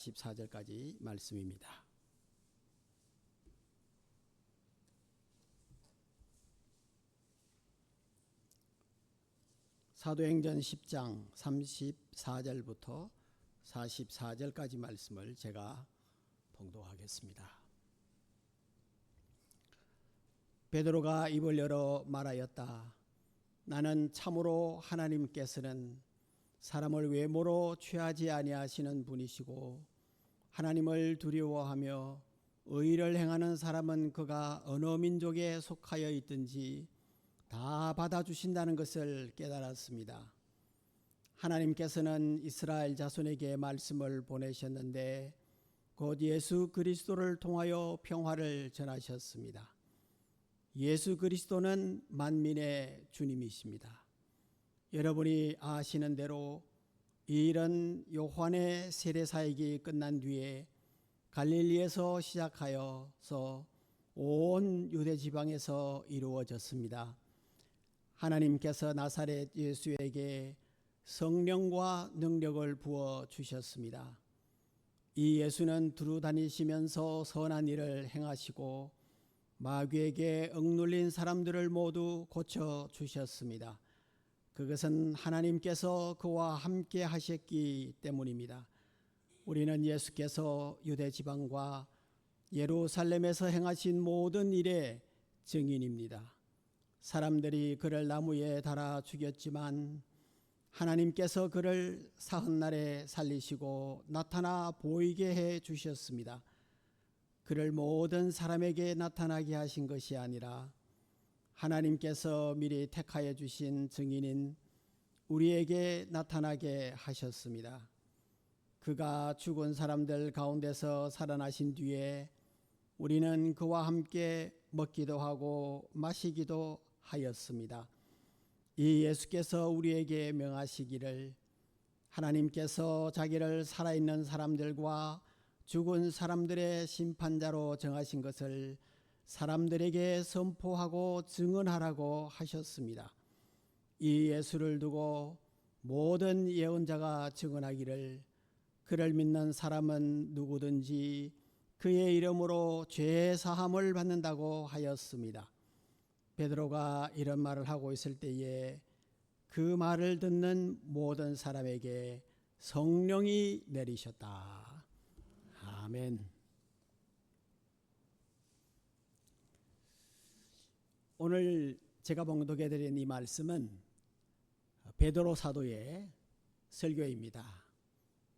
14절까지 말씀입니다. 사도행전 10장 34절부터 44절까지 말씀을 제가 봉독하겠습니다. 베드로가 입을 열어 말하였다. 나는 참으로 하나님께서는 사람을 외모로 취하지 아니하시는 분이시고 하나님을 두려워하며 의를 행하는 사람은 그가 어느 민족에 속하여 있든지 다 받아주신다는 것을 깨달았습니다. 하나님께서는 이스라엘 자손에게 말씀을 보내셨는데 곧 예수 그리스도를 통하여 평화를 전하셨습니다. 예수 그리스도는 만민의 주님이십니다. 여러분이 아시는 대로 이 일은 요한의 세례사역이 끝난 뒤에 갈릴리에서 시작하여서 온 유대 지방에서 이루어졌습니다. 하나님께서 나사렛 예수에게 성령과 능력을 부어 주셨습니다. 이 예수는 두루 다니시면서 선한 일을 행하시고 마귀에게 억눌린 사람들을 모두 고쳐 주셨습니다. 그것은 하나님께서 그와 함께 하셨기 때문입니다. 우리는 예수께서 유대 지방과 예루살렘에서 행하신 모든 일의 증인입니다. 사람들이 그를 나무에 달아 죽였지만 하나님께서 그를 사흘날에 살리시고 나타나 보이게 해 주셨습니다. 그를 모든 사람에게 나타나게 하신 것이 아니라 하나님께서 미리 택하여 주신 증인인 우리에게 나타나게 하셨습니다. 그가 죽은 사람들 가운데서 살아나신 뒤에 우리는 그와 함께 먹기도 하고 마시기도 하였습니다. 이 예수께서 우리에게 명하시기를 하나님께서 자기를 살아있는 사람들과 죽은 사람들의 심판자로 정하신 것을 사람들에게 선포하고 증언하라고 하셨습니다. 이 예수를 두고 모든 예언자가 증언하기를 그를 믿는 사람은 누구든지 그의 이름으로 죄 사함을 받는다고 하였습니다. 베드로가 이런 말을 하고 있을 때에 그 말을 듣는 모든 사람에게 성령이 내리셨다. 아멘. 오늘 제가 봉독해드린 이 말씀은 베드로 사도의 설교입니다.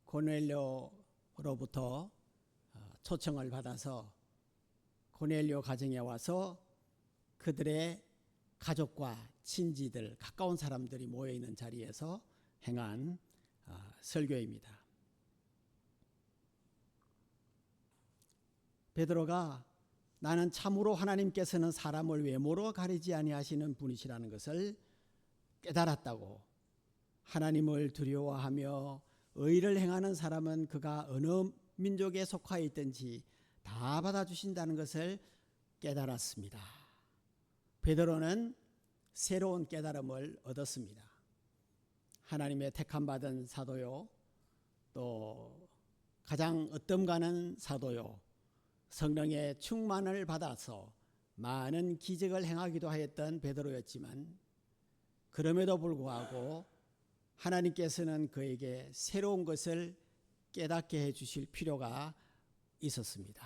고넬료로부터 초청을 받아서 고넬료 가정에 와서 그들의 가족과 친지들, 가까운 사람들이 모여있는 자리에서 행한 설교입니다. 베드로가 나는 참으로 하나님께서는 사람을 외모로 가리지 아니하시는 분이시라는 것을 깨달았다고, 하나님을 두려워하며 의를 행하는 사람은 그가 어느 민족에 속하여 있든지 다 받아주신다는 것을 깨달았습니다. 베드로는 새로운 깨달음을 얻었습니다. 하나님의 택함받은 사도요, 또 가장 으뜸가는 사도요, 성령의 충만을 받아서 많은 기적을 행하기도 하였던 베드로였지만 그럼에도 불구하고 하나님께서는 그에게 새로운 것을 깨닫게 해 주실 필요가 있었습니다.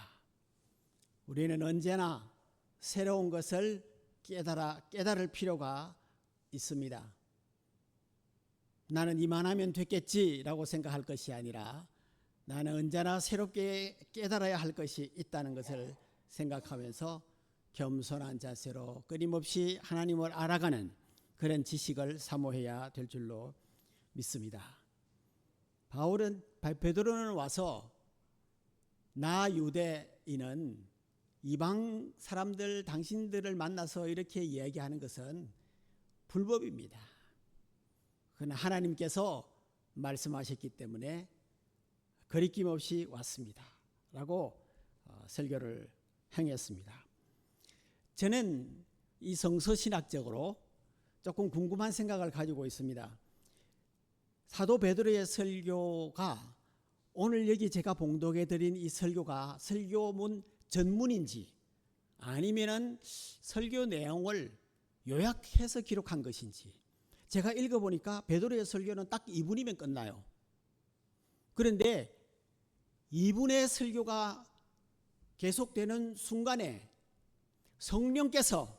우리는 언제나 새로운 것을 깨달을 필요가 있습니다. 나는 이만하면 됐겠지라고 생각할 것이 아니라 나는 언제나 새롭게 깨달아야 할 것이 있다는 것을 생각하면서 겸손한 자세로 끊임없이 하나님을 알아가는 그런 지식을 사모해야 될 줄로 믿습니다. 베드로는 와서 나 유대인은 이방 사람들 당신들을 만나서 이렇게 이야기하는 것은 불법입니다. 그러나 하나님께서 말씀하셨기 때문에 거리낌 없이 왔습니다 라고 설교를 행했습니다. 저는 이 성서신학적으로 조금 궁금한 생각을 가지고 있습니다. 사도 베드로의 설교가 오늘 여기 제가 봉독해 드린 이 설교가 설교문 전문인지 아니면은 설교 내용을 요약해서 기록한 것인지, 제가 읽어보니까 베드로의 설교는 딱 2분이면 끝나요. 그런데 2분의 설교가 계속되는 순간에 성령께서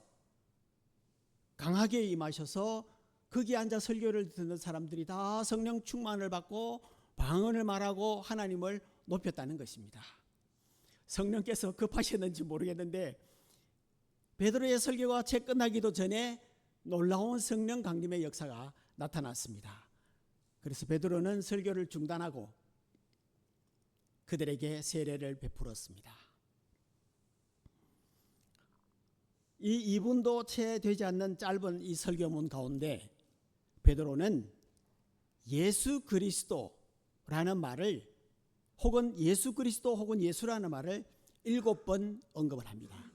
강하게 임하셔서 거기 앉아 설교를 듣는 사람들이 다 성령 충만을 받고 방언을 말하고 하나님을 높였다는 것입니다. 성령께서 급하셨는지 모르겠는데 베드로의 설교가 채 끝나기도 전에 놀라운 성령 강림의 역사가 나타났습니다. 그래서 베드로는 설교를 중단하고 그들에게 세례를 베풀었습니다. 이 2분도 채 되지 않는 짧은 이 설교문 가운데 베드로는 예수 그리스도라는 말을, 혹은 예수 그리스도 혹은 예수라는 말을 7번 언급을 합니다.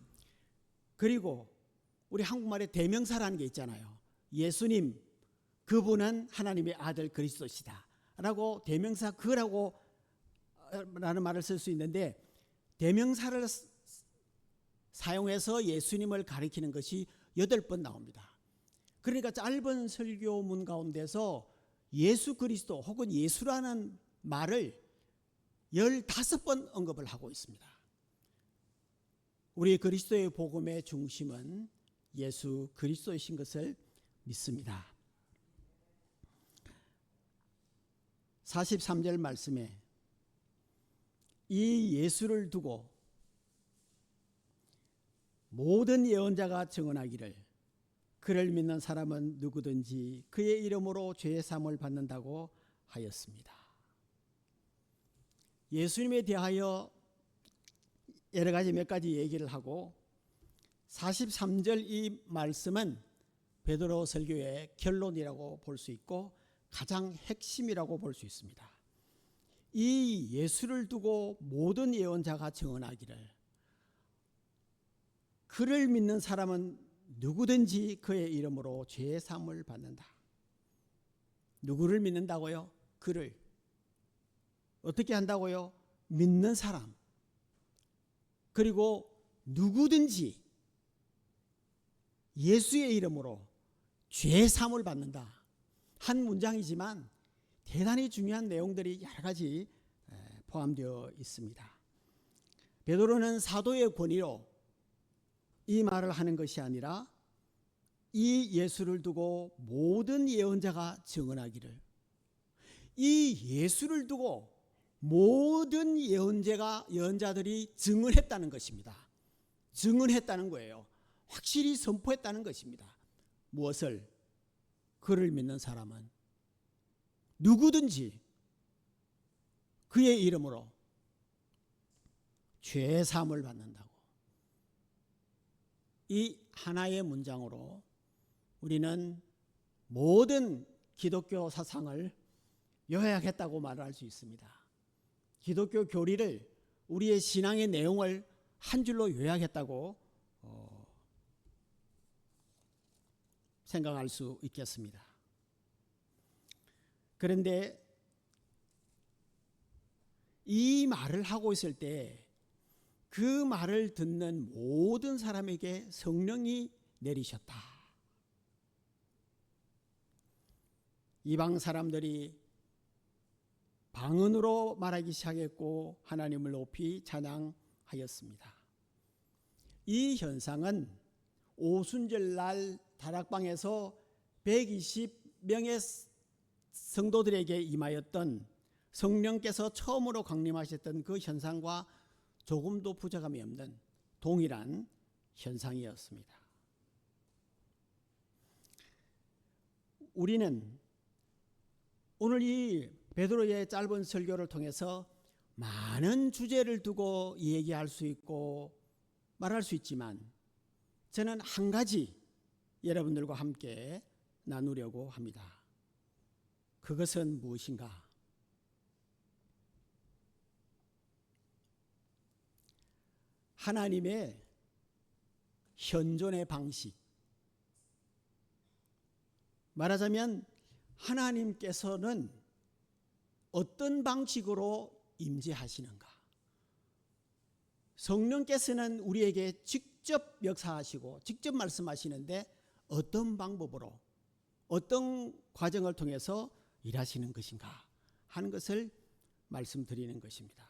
그리고 우리 한국말에 대명사라는 게 있잖아요. 예수님, 그분은 하나님의 아들 그리스도시다 라고 대명사 그라고 라는 말을 쓸 수 있는데, 대명사를 사용해서 예수님을 가리키는 것이 8번 나옵니다. 그러니까 짧은 설교문 가운데서 예수 그리스도 혹은 예수라는 말을 15번 언급을 하고 있습니다. 우리 그리스도의 복음의 중심은 예수 그리스도이신 것을 믿습니다. 43절 말씀에 이 예수를 두고 모든 예언자가 증언하기를 그를 믿는 사람은 누구든지 그의 이름으로 죄 사함을 받는다고 하였습니다. 예수님에 대하여 여러 가지 몇 가지 얘기를 하고 43절 이 말씀은 베드로 설교의 결론이라고 볼 수 있고 가장 핵심이라고 볼 수 있습니다. 이 예수를 두고 모든 예언자가 증언하기를 그를 믿는 사람은 누구든지 그의 이름으로 죄 사함을 받는다. 누구를 믿는다고요? 그를. 어떻게 한다고요? 믿는 사람. 그리고 누구든지 예수의 이름으로 죄 사함을 받는다. 한 문장이지만 대단히 중요한 내용들이 여러 가지 포함되어 있습니다. 베드로는 사도의 권위로 이 말을 하는 것이 아니라 이 예수를 두고 모든 예언자가 증언하기를, 이 예수를 두고 모든 예언자들이 증언했다는 것입니다. 증언했다는 거예요. 확실히 선포했다는 것입니다. 무엇을? 그를 믿는 사람은 누구든지 그의 이름으로 죄 사함을 받는다고. 이 하나의 문장으로 우리는 모든 기독교 사상을 요약했다고 말할 수 있습니다. 기독교 교리를, 우리의 신앙의 내용을 한 줄로 요약했다고 생각할 수 있겠습니다. 그런데 이 말을 하고 있을 때 그 말을 듣는 모든 사람에게 성령이 내리셨다. 이방 사람들이 방언으로 말하기 시작했고 하나님을 높이 찬양하였습니다. 이 현상은 오순절날 다락방에서 120명의 성도들에게 임하였던 성령께서 처음으로 강림하셨던 그 현상과 조금도 부족함이 없는 동일한 현상이었습니다. 우리는 오늘 이 베드로의 짧은 설교를 통해서 많은 주제를 두고 얘기할 수 있고 말할 수 있지만 저는 한 가지 여러분들과 함께 나누려고 합니다. 그것은 무엇인가? 하나님의 현존의 방식. 말하자면 하나님께서는 어떤 방식으로 임재하시는가? 성령께서는 우리에게 직접 역사하시고 직접 말씀하시는데 어떤 방법으로 어떤 과정을 통해서 일하시는 것인가 하는 것을 말씀드리는 것입니다.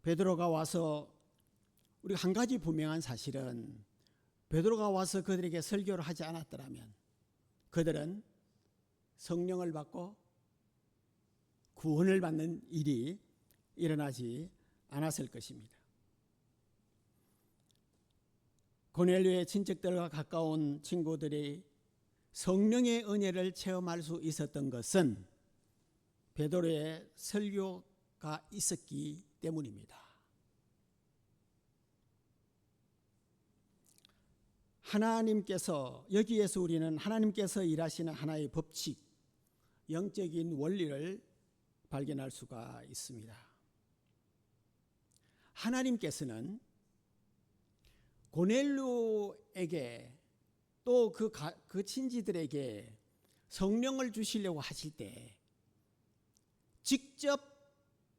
베드로가 와서 우리가 한 가지 분명한 사실은 베드로가 와서 그들에게 설교를 하지 않았더라면 그들은 성령을 받고 구원을 받는 일이 일어나지 않았을 것입니다. 고넬료의 친척들과 가까운 친구들이 성령의 은혜를 체험할 수 있었던 것은 베드로의 설교가 있었기 때문입니다. 하나님께서 여기에서 우리는 하나님께서 일하시는 하나의 법칙, 영적인 원리를 발견할 수가 있습니다. 하나님께서는 고넬료에게 또 그 친지들에게 성령을 주시려고 하실 때 직접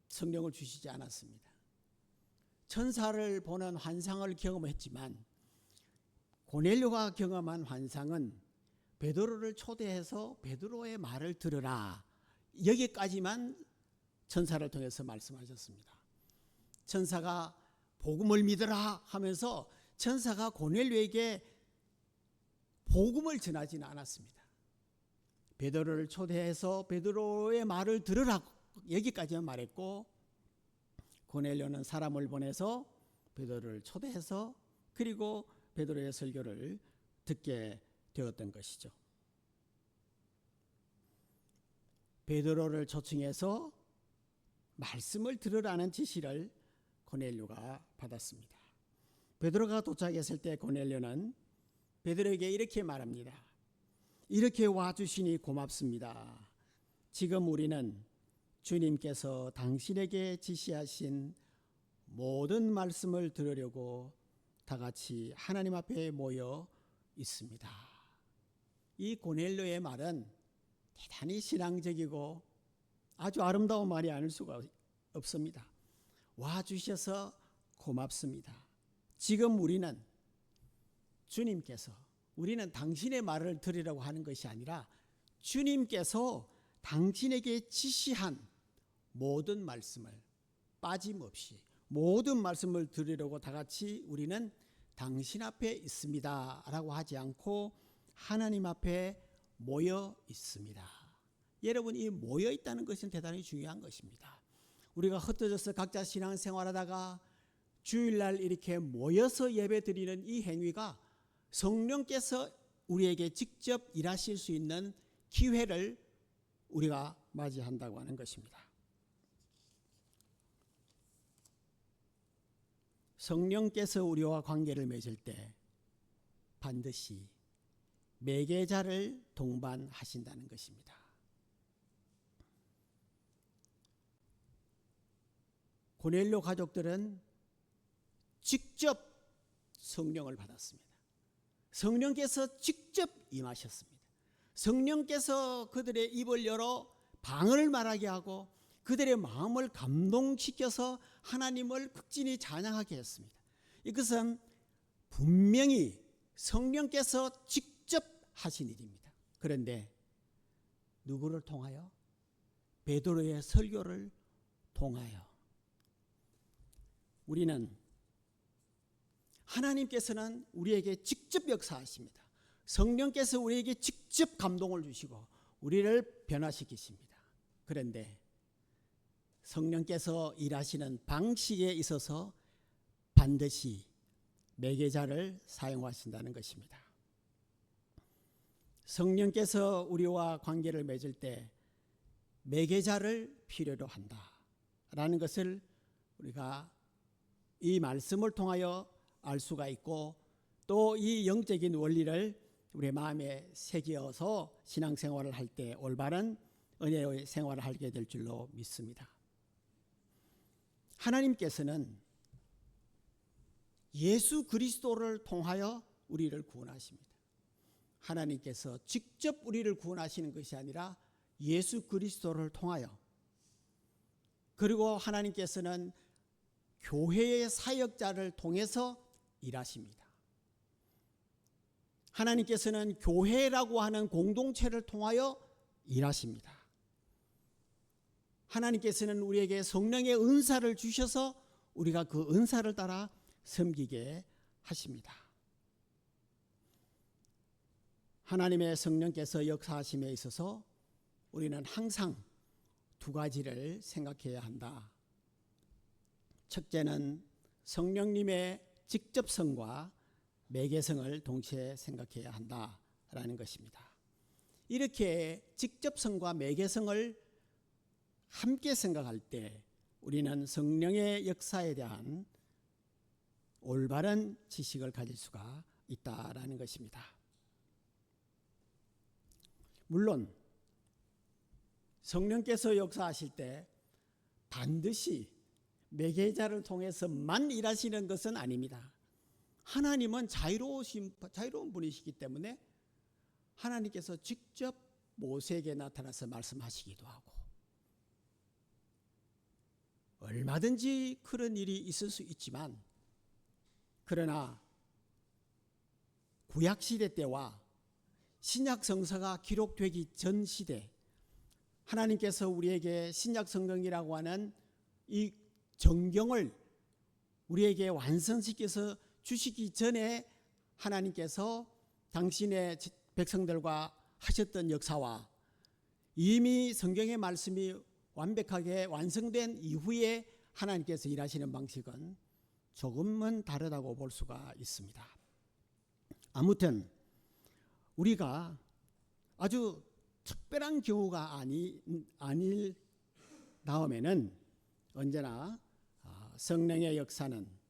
성령을 주시지 않았습니다. 천사를 보는 환상을 경험했지만 고넬료가 경험한 환상은 베드로를 초대해서 베드로의 말을 들으라, 여기까지만 천사를 통해서 말씀하셨습니다. 천사가 복음을 믿으라 하면서 천사가 고넬료에게 복음을 전하지는 않았습니다. 베드로를 초대해서 베드로의 말을 들으라, 여기까지만 말했고 고넬료는 사람을 보내서 베드로를 초대해서 그리고 베드로의 설교를 듣게 되었던 것이죠. 베드로를 초청해서 말씀을 들으라는 지시를 고넬료가 받았습니다. 베드로가 도착했을 때 고넬료는 베드로에게 이렇게 말합니다. 이렇게 와주시니 고맙습니다. 지금 우리는 주님께서 당신에게 지시하신 모든 말씀을 들으려고 다 같이 하나님 앞에 모여 있습니다. 이 고넬료의 말은 대단히 신앙적이고 아주 아름다운 말이 아닐 수가 없습니다. 와주셔서 고맙습니다. 지금 우리는 우리는 당신의 말을 들으려고 하는 것이 아니라 주님께서 당신에게 지시한 모든 말씀을 빠짐없이 모든 말씀을 들으려고 다 같이 우리는 당신 앞에 있습니다 라고 하지 않고 하나님 앞에 모여 있습니다. 여러분, 이 모여 있다는 것은 대단히 중요한 것입니다. 우리가 흩어져서 각자 신앙생활하다가 주일날 이렇게 모여서 예배드리는 이 행위가 성령께서 우리에게 직접 일하실 수 있는 기회를 우리가 맞이한다고 하는 것입니다. 성령께서 우리와 관계를 맺을 때 반드시 매개자를 동반하신다는 것입니다. 고넬료 가족들은 직접 성령을 받았습니다. 성령께서 직접 임하셨습니다. 성령께서 그들의 입을 열어 방언을 말하게 하고 그들의 마음을 감동시켜서 하나님을 극진히 찬양하게 했습니다. 이것은 분명히 성령께서 직접 하신 일입니다. 그런데 누구를 통하여? 베드로의 설교를 통하여. 우리는 하나님께서는 우리에게 직접 역사하십니다. 성령께서 우리에게 직접 감동을 주시고 우리를 변화시키십니다. 그런데 성령께서 일하시는 방식에 있어서 반드시 매개자를 사용하신다는 것입니다. 성령께서 우리와 관계를 맺을 때 매개자를 필요로 한다라는 것을 우리가 이 말씀을 통하여 알 수가 있고 또 이 영적인 원리를 우리의 마음에 새겨서 신앙생활을 할 때 올바른 은혜의 생활을 하게 될 줄로 믿습니다. 하나님께서는 예수 그리스도를 통하여 우리를 구원하십니다. 하나님께서 직접 우리를 구원하시는 것이 아니라 예수 그리스도를 통하여, 그리고 하나님께서는 교회의 사역자를 통해서 일하십니다. 하나님께서는 교회라고 하는 공동체를 통하여 일하십니다. 하나님께서는 우리에게 성령의 은사를 주셔서 우리가 그 은사를 따라 섬기게 하십니다. 하나님의 성령께서 역사하심에 있어서 우리는 항상 두 가지를 생각해야 한다. 첫째는 성령님의 직접성과 매개성을 동시에 생각해야 한다라는 것입니다. 이렇게 직접성과 매개성을 함께 생각할 때 우리는 성령의 역사에 대한 올바른 지식을 가질 수가 있다라는 것입니다. 물론 성령께서 역사하실 때 반드시 매개자를 통해서만 일하시는 것은 아닙니다. 하나님은 자유로운 분이시기 때문에 하나님께서 직접 모세에게 나타나서 말씀하시기도 하고, 얼마든지 그런 일이 있을 수 있지만, 그러나 구약시대 때와 신약성서가 기록되기 전 시대, 하나님께서 우리에게 신약성경이라고 하는 이 정경을 우리에게 완성시켜서 주시기 전에 하나님께서 당신의 백성들과 하셨던 역사와 이미 성경의 말씀이 완벽하게 완성된 이후에 하나님께서 일하시는 방식은 조금은 다르다고 볼 수가 있습니다. 아무튼 우리가 아주 특별한 경우가 아닐 다음에는 언제나 성령의 역사는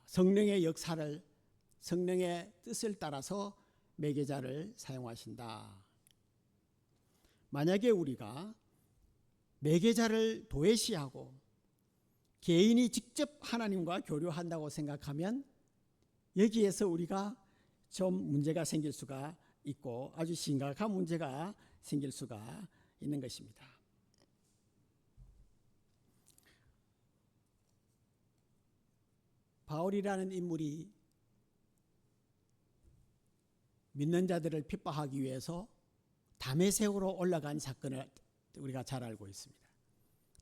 성령의 역사를, 성령의 뜻을 따라서 매개자를 사용하신다. 만약에 우리가 매개자를 도외시하고 개인이 직접 하나님과 교류한다고 생각하면 여기에서 우리가 좀 문제가 생길 수가 있고 아주 심각한 문제가 생길 수가 있는 것입니다. 바울이라는 인물이 믿는 자들을 핍박하기 위해서 다메섹으로 올라간 사건을 우리가 잘 알고 있습니다.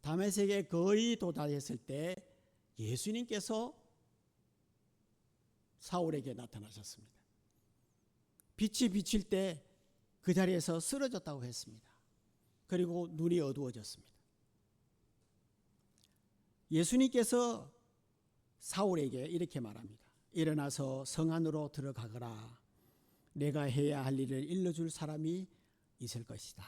다메섹에 거의 도달했을 때 예수님께서 사울에게 나타나셨습니다. 빛이 비칠 때 그 자리에서 쓰러졌다고 했습니다. 그리고 눈이 어두워졌습니다. 예수님께서 사울에게 이렇게 말합니다. 일어나서 성 안으로 들어가거라. 내가 해야 할 일을 일러줄 사람이 있을 것이다.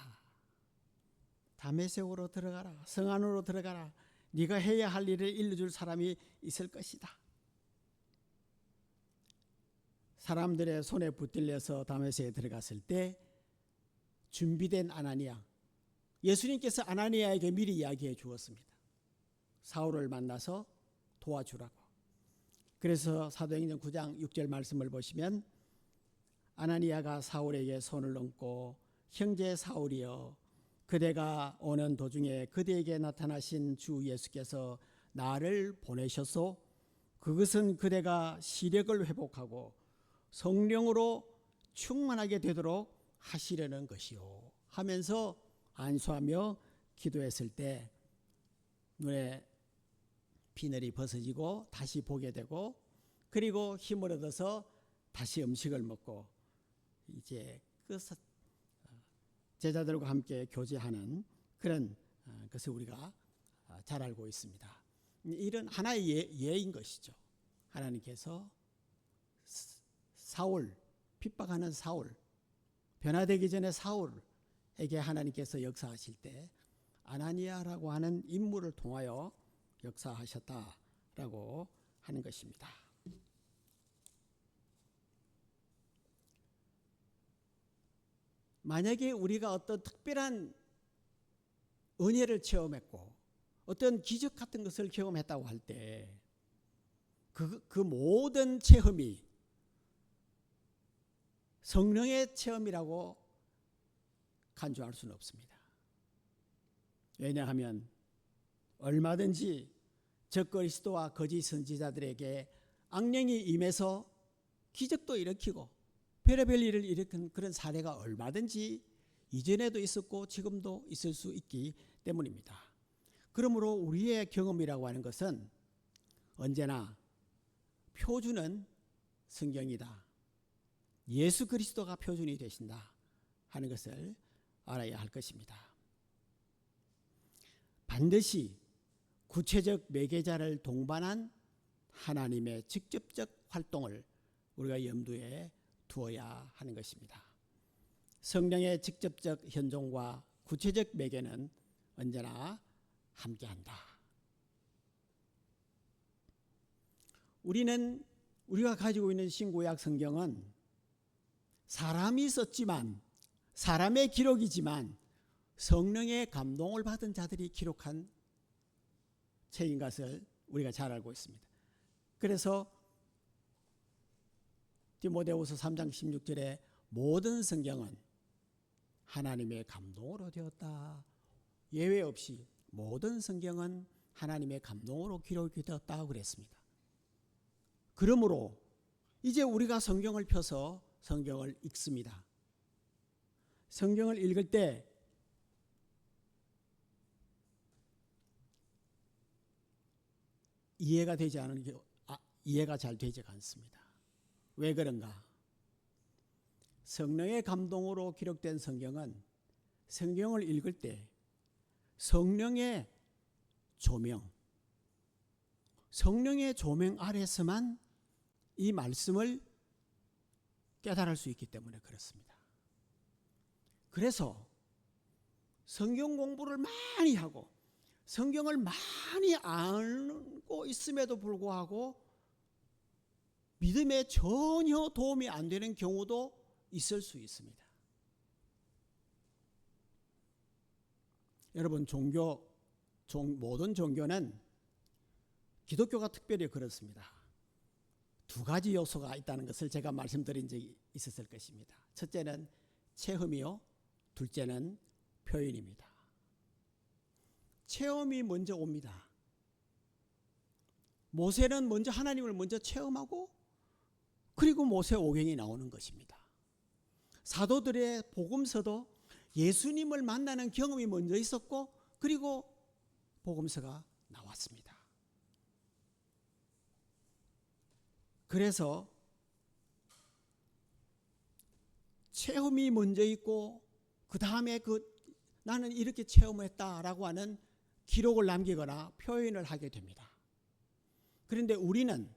다메섹으로 들어가라. 성 안으로 들어가라. 네가 해야 할 일을 일러줄 사람이 있을 것이다. 사람들의 손에 붙들려서 다메섹에 들어갔을 때 준비된 아나니아, 예수님께서 아나니아에게 미리 이야기해 주었습니다. 사울을 만나서 도와주라고. 그래서 사도행전 9장 6절 말씀을 보시면 아나니아가 사울에게 손을 얹고 형제 사울이여, 그대가 오는 도중에 그대에게 나타나신 주 예수께서 나를 보내셔서 그것은 그대가 시력을 회복하고 성령으로 충만하게 되도록 하시려는 것이요 하면서 안수하며 기도했을 때 눈에 비늘이 벗어지고 다시 보게 되고, 그리고 힘을 얻어서 다시 음식을 먹고 이제 그 제자들과 함께 교제하는 그런 것을 우리가 잘 알고 있습니다. 이런 하나의 예인 것이죠. 하나님께서 사울, 핍박하는 사울, 변화되기 전에 사울에게 하나님께서 역사하실 때 아나니아라고 하는 인물을 통하여 역사하셨다라고 하는 것입니다. 만약에 우리가 어떤 특별한 은혜를 체험했고 어떤 기적 같은 것을 경험했다고 할 때 그 모든 체험이 성령의 체험이라고 간주할 수는 없습니다. 왜냐하면 얼마든지 적그리스도와 거짓 선지자들에게 악령이 임해서 기적도 일으키고 별의별 일을 일으킨 그런 사례가 얼마든지 이전에도 있었고 지금도 있을 수 있기 때문입니다. 그러므로 우리의 경험이라고 하는 것은 언제나 표준은 성경이다, 예수 그리스도가 표준이 되신다 하는 것을 알아야 할 것입니다. 반드시 구체적 매개자를 동반한 하나님의 직접적 활동을 우리가 염두에 두어야 하는 것입니다. 성령의 직접적 현존과 구체적 매개는 언제나 함께한다. 우리가 가지고 있는 신구약 성경은 사람이 썼지만, 사람의 기록이지만 성령의 감동을 받은 자들이 기록한 책인 것을 우리가 잘 알고 있습니다. 그래서 디모데후서 3장 16절에 모든 성경은 하나님의 감동으로 되었다, 예외 없이 모든 성경은 하나님의 감동으로 기록이 되었다고 그랬습니다. 그러므로 이제 우리가 성경을 펴서 성경을 읽습니다. 성경을 읽을 때 이해가 잘 되지가 않습니다. 왜 그런가? 성령의 감동으로 기록된 성경은 성경을 읽을 때 성령의 조명 아래서만 이 말씀을 깨달을 수 있기 때문에 그렇습니다. 그래서 성경 공부를 많이 하고 성경을 많이 알고 있음에도 불구하고 믿음에 전혀 도움이 안 되는 경우도 있을 수 있습니다. 여러분, 모든 종교는, 기독교가 특별히 그렇습니다. 두 가지 요소가 있다는 것을 제가 말씀드린 적이 있었을 것입니다. 첫째는 체험이요, 둘째는 표현입니다. 체험이 먼저 옵니다. 모세는 먼저 하나님을 먼저 체험하고 그리고 모세오경이 나오는 것입니다. 사도들의 복음서도 예수님을 만나는 경험이 먼저 있었고 그리고 복음서가 나왔습니다. 그래서 체험이 먼저 있고 그 다음에 나는 이렇게 체험했다라고 하는 기록을 남기거나 표현을 하게 됩니다. 그런데 우리는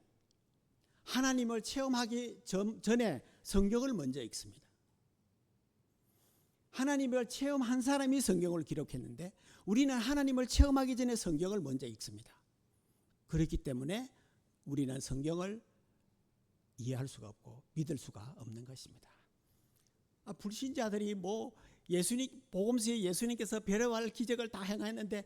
하나님을 체험하기 전에 성경을 먼저 읽습니다. 하나님을 체험한 사람이 성경을 기록했는데 우리는 하나님을 체험하기 전에 성경을 먼저 읽습니다. 그렇기 때문에 우리는 성경을 이해할 수가 없고 믿을 수가 없는 것입니다. 불신자들이 복음서에 예수님께서 별의별 기적을 다 행했는데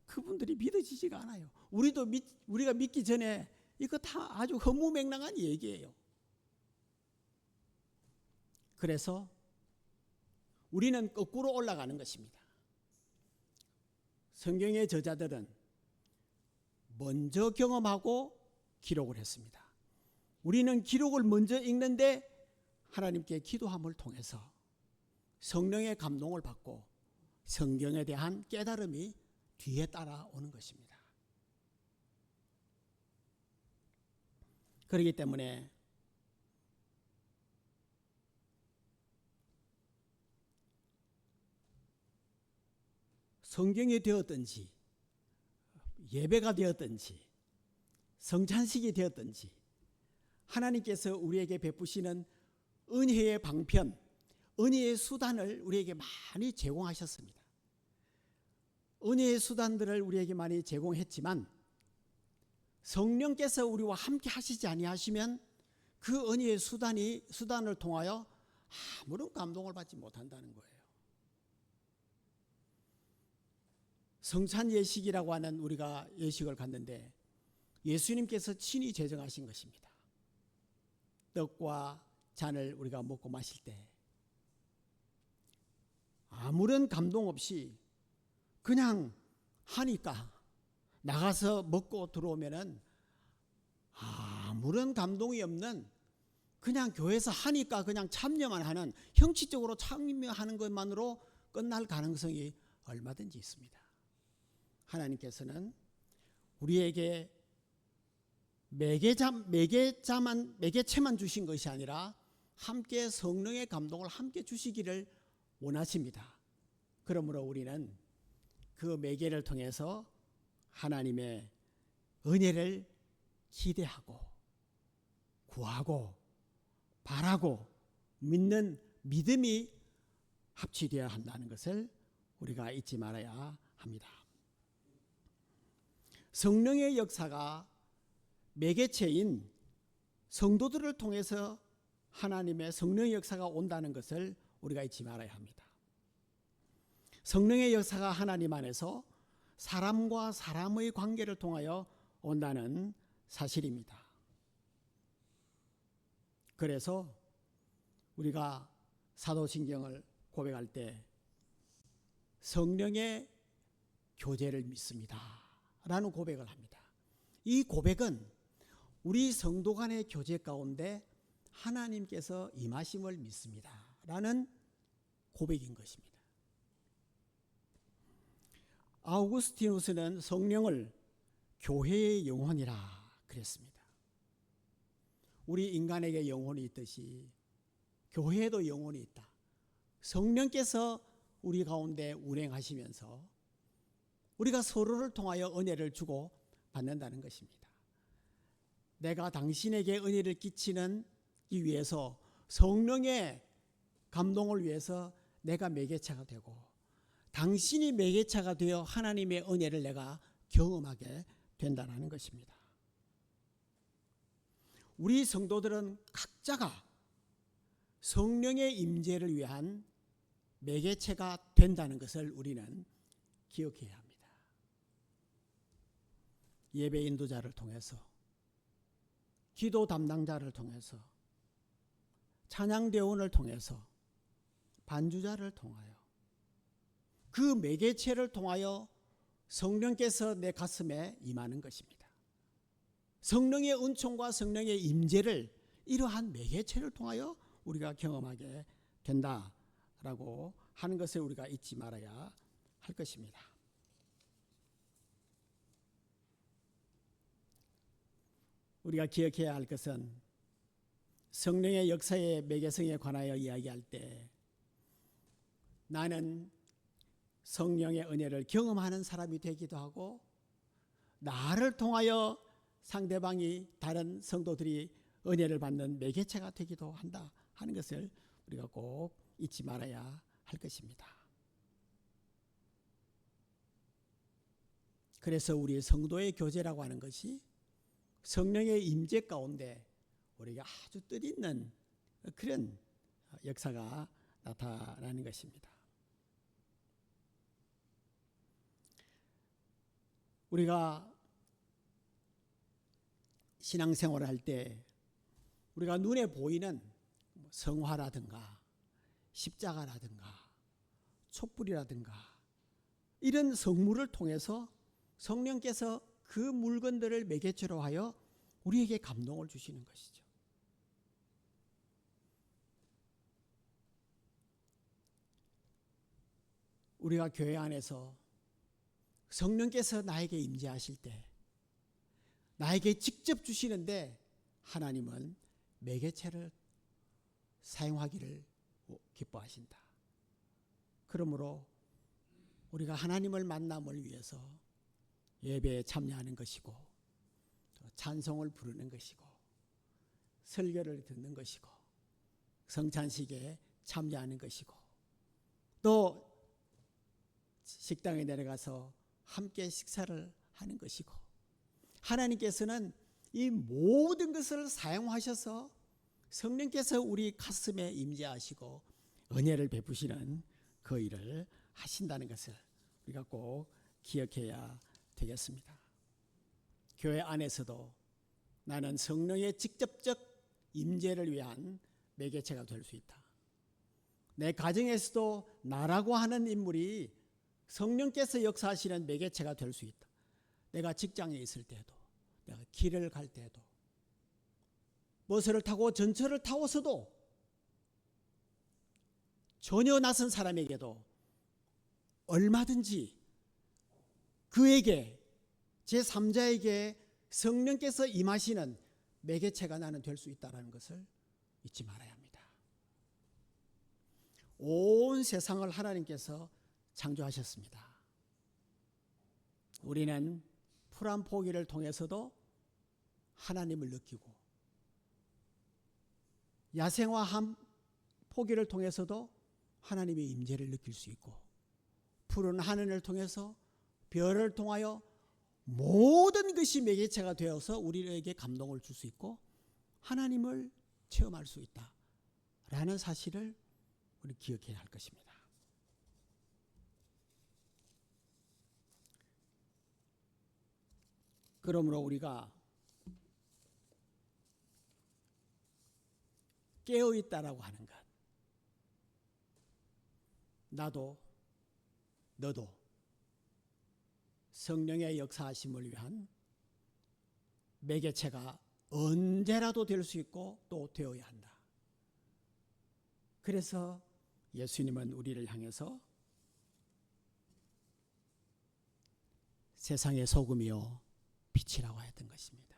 그분들이 믿어지지가 않아요. 우리가 믿기 전에 이거 다 아주 허무맹랑한 얘기예요. 그래서 우리는 거꾸로 올라가는 것입니다. 성경의 저자들은 먼저 경험하고 기록을 했습니다. 우리는 기록을 먼저 읽는데 하나님께 기도함을 통해서 성령의 감동을 받고 성경에 대한 깨달음이 뒤에 따라오는 것입니다. 그렇기 때문에 성경이 되었든지 예배가 되었든지 성찬식이 되었든지 하나님께서 우리에게 베푸시는 은혜의 방편, 은혜의 수단을 우리에게 많이 제공하셨습니다. 은혜의 수단들을 우리에게 많이 제공했지만 성령께서 우리와 함께 하시지 아니하시면 그 은혜의 수단을 통하여 아무런 감동을 받지 못한다는 거예요. 성찬 예식이라고 하는 우리가 예식을 갔는데 예수님께서 친히 제정하신 것입니다. 떡과 잔을 우리가 먹고 마실 때 아무런 감동 없이 그냥 하니까 나가서 먹고 들어오면은 아무런 감동이 없는, 그냥 교회에서 하니까 그냥 참여만 하는, 형식적으로 참여하는 것만으로 끝날 가능성이 얼마든지 있습니다. 하나님께서는 우리에게 매개체만 주신 것이 아니라 함께 성령의 감동을 함께 주시기를 원하십니다. 그러므로 우리는 그 매개를 통해서 하나님의 은혜를 기대하고 구하고 바라고 믿는 믿음이 합치되어야 한다는 것을 우리가 잊지 말아야 합니다. 성령의 역사가 매개체인 성도들을 통해서 하나님의 성령의 역사가 온다는 것을 우리가 잊지 말아야 합니다. 성령의 역사가 하나님 안에서 사람과 사람의 관계를 통하여 온다는 사실입니다. 그래서 우리가 사도신경을 고백할 때 성령의 교제를 믿습니다 라는 고백을 합니다. 이 고백은 우리 성도 간의 교제 가운데 하나님께서 임하심을 믿습니다 라는 고백인 것입니다. 아우구스티누스는 성령을 교회의 영혼이라 그랬습니다. 우리 인간에게 영혼이 있듯이 교회에도 영혼이 있다. 성령께서 우리 가운데 운행하시면서 우리가 서로를 통하여 은혜를 주고 받는다는 것입니다. 내가 당신에게 은혜를 끼치는 이 위해서 성령의 감동을 위해서 내가 매개체가 되고, 당신이 매개체가 되어 하나님의 은혜를 내가 경험하게 된다는 것입니다. 우리 성도들은 각자가 성령의 임재를 위한 매개체가 된다는 것을 우리는 기억해야 합니다. 예배 인도자를 통해서, 기도 담당자를 통해서, 찬양대원을 통해서, 반주자를 통하여, 그 매개체를 통하여 성령께서 내 가슴에 임하는 것입니다. 성령의 은총과 성령의 임재를 이러한 매개체를 통하여 우리가 경험하게 된다라고 하는 것을 우리가 잊지 말아야 할 것입니다. 우리가 기억해야 할 것은 성령의 역사의 매개성에 관하여 이야기할 때 나는 성령의 은혜를 경험하는 사람이 되기도 하고, 나를 통하여 상대방이, 다른 성도들이 은혜를 받는 매개체가 되기도 한다 하는 것을 우리가 꼭 잊지 말아야 할 것입니다. 그래서 우리 성도의 교제라고 하는 것이 성령의 임재 가운데 우리가 아주 뜻있는 그런 역사가 나타나는 것입니다. 우리가 신앙생활을 할 때 우리가 눈에 보이는 성화라든가 십자가라든가 촛불이라든가 이런 성물을 통해서 성령께서 그 물건들을 매개체로 하여 우리에게 감동을 주시는 것이죠. 우리가 교회 안에서 성령께서 나에게 임재하실 때 나에게 직접 주시는데 하나님은 매개체를 사용하기를 기뻐하신다. 그러므로 우리가 하나님을 만남을 위해서 예배에 참여하는 것이고, 또 찬송을 부르는 것이고, 설교를 듣는 것이고, 성찬식에 참여하는 것이고, 또 식당에 내려가서 함께 식사를 하는 것이고, 하나님께서는 이 모든 것을 사용하셔서 성령께서 우리 가슴에 임재하시고 은혜를 베푸시는 그 일을 하신다는 것을 우리가 꼭 기억해야 되겠습니다. 교회 안에서도 나는 성령의 직접적 임재를 위한 매개체가 될 수 있다. 내 가정에서도 나라고 하는 인물이 성령께서 역사하시는 매개체가 될 수 있다. 내가 직장에 있을 때도, 내가 길을 갈 때도, 버스를 타고 전철을 타고서도 전혀 낯선 사람에게도 얼마든지 그에게, 제3자에게 성령께서 임하시는 매개체가 나는 될 수 있다는 것을 잊지 말아야 합니다. 온 세상을 하나님께서 창조하셨습니다. 우리는 풀한 포기를 통해서도 하나님을 느끼고, 야생화 포기를 통해서도 하나님의 임재를 느낄 수 있고, 푸른 하늘을 통해서, 별을 통하여 모든 것이 매개체가 되어서 우리에게 감동을 줄 수 있고 하나님을 체험할 수 있다라는 사실을 우리 기억해야 할 것입니다. 그러므로 우리가 깨어있다라고 하는 것, 나도 너도 성령의 역사하심을 위한 매개체가 언제라도 될 수 있고 또 되어야 한다. 그래서 예수님은 우리를 향해서 세상의 소금이요 빛이라고 했던 것입니다.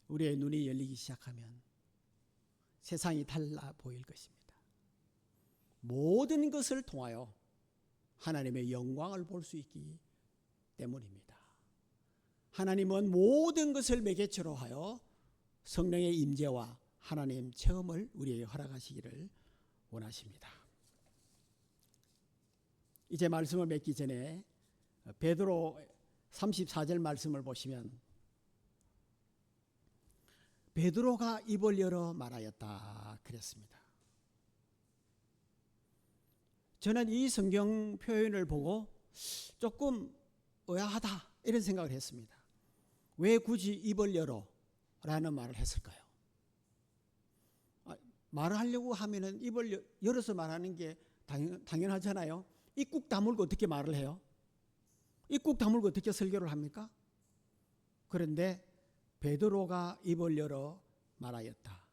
우리의 눈이 열리기 시작하면 세상이 달라 보일 것입니다. 모든 것을 통하여 하나님의 영광을 볼 수 있기 때문입니다. 하나님은 모든 것을 매개체로 하여 성령의 임재와 하나님 체험을 우리에게 허락하시기를 원하십니다. 이제 말씀을 맺기 전에 베드로 34절 말씀을 보시면 베드로가 입을 열어 말하였다 그랬습니다. 저는 이 성경 표현을 보고 조금 의아하다 이런 생각을 했습니다. 왜 굳이 입을 열어 라는 말을 했을까요? 말을 하려고 하면은 입을 열어서 말하는 게 당연하잖아요. 입국 다물고 어떻게 말을 해요? 입국 다물고 어떻게 설교를 합니까? 그런데 베드로가 입을 열어 말하였다.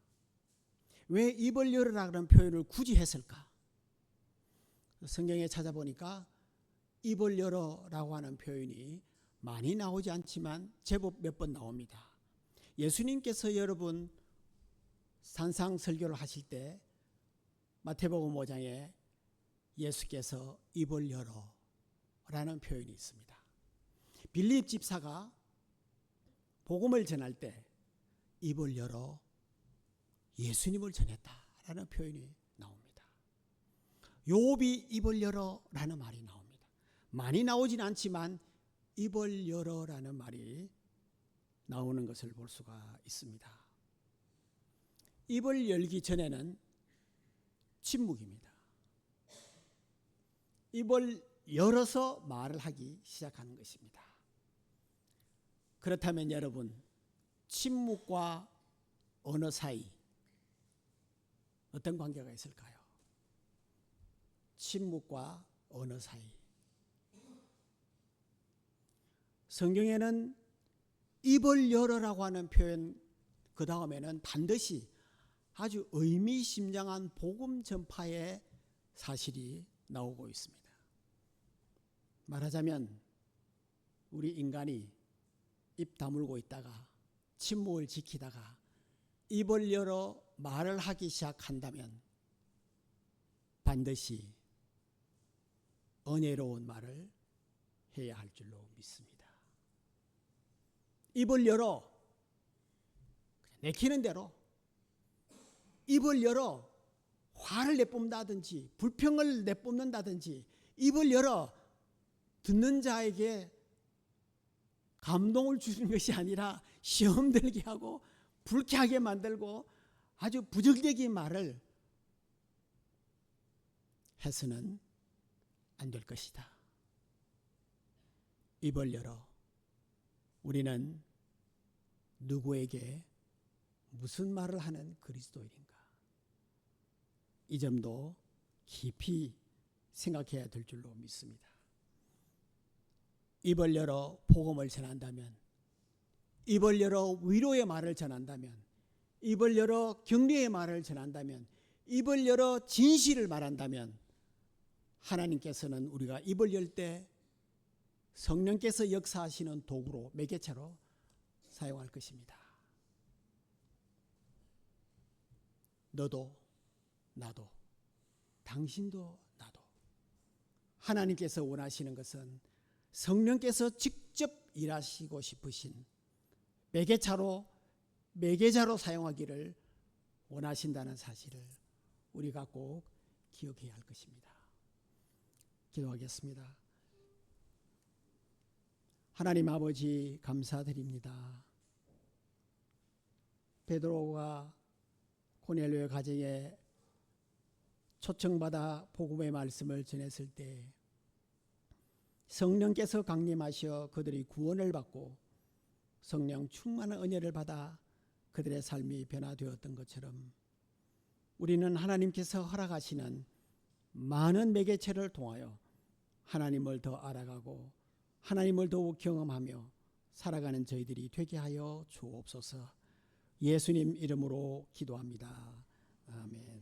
왜 입을 열으라는 표현을 굳이 했을까? 성경에 찾아보니까 입을 열어라고 하는 표현이 많이 나오지 않지만 제법 몇 번 나옵니다. 예수님께서 여러분 산상 설교를 하실 때 마태복음 5장에 예수께서 입을 열어라는 표현이 있습니다. 빌립 집사가 복음을 전할 때 입을 열어 예수님을 전했다라는 표현이 나옵니다. 욥이 입을 열어라는 말이 나옵니다. 많이 나오진 않지만 입을 열어라는 말이 나오는 것을 볼 수가 있습니다. 입을 열기 전에는 침묵입니다. 입을 열어서 말을 하기 시작하는 것입니다. 그렇다면 여러분, 침묵과 언어 사이 어떤 관계가 있을까요? 침묵과 언어 사이. 성경에는 입을 열어라고 하는 표현 그 다음에는 반드시 아주 의미심장한 복음 전파의 사실이 나오고 있습니다. 말하자면 우리 인간이 입 다물고 있다가 침묵을 지키다가 입을 열어 말을 하기 시작한다면 반드시 은혜로운 말을 해야 할 줄로 믿습니다. 입을 열어 내키는 대로 입을 열어 화를 내뿜는다든지 불평을 내뿜는다든지 입을 열어 듣는 자에게 감동을 주는 것이 아니라 시험 들게 하고 불쾌하게 만들고 아주 부정적인 말을 해서는 안 될 것이다. 입을 열어 우리는 누구에게 무슨 말을 하는 그리스도인인가? 이 점도 깊이 생각해야 될 줄로 믿습니다. 입을 열어 복음을 전한다면, 입을 열어 위로의 말을 전한다면, 입을 열어 격려의 말을 전한다면, 입을 열어 진실을 말한다면 하나님께서는 우리가 입을 열 때 성령께서 역사하시는 도구로, 매개체로 사용할 것입니다. 너도 나도, 당신도 나도, 하나님께서 원하시는 것은 성령께서 직접 일하시고 싶으신 매개자로 사용하기를 원하신다는 사실을 우리가 꼭 기억해야 할 것입니다. 기도하겠습니다. 하나님 아버지, 감사드립니다. 베드로가 고넬료의 가정에 초청받아 복음의 말씀을 전했을 때 성령께서 강림하셔 그들이 구원을 받고 성령 충만한 은혜를 받아 그들의 삶이 변화되었던 것처럼 우리는 하나님께서 허락하시는 많은 매개체를 통하여 하나님을 더 알아가고 하나님을 더욱 경험하며 살아가는 저희들이 되게 하여 주옵소서. 예수님 이름으로 기도합니다. 아멘.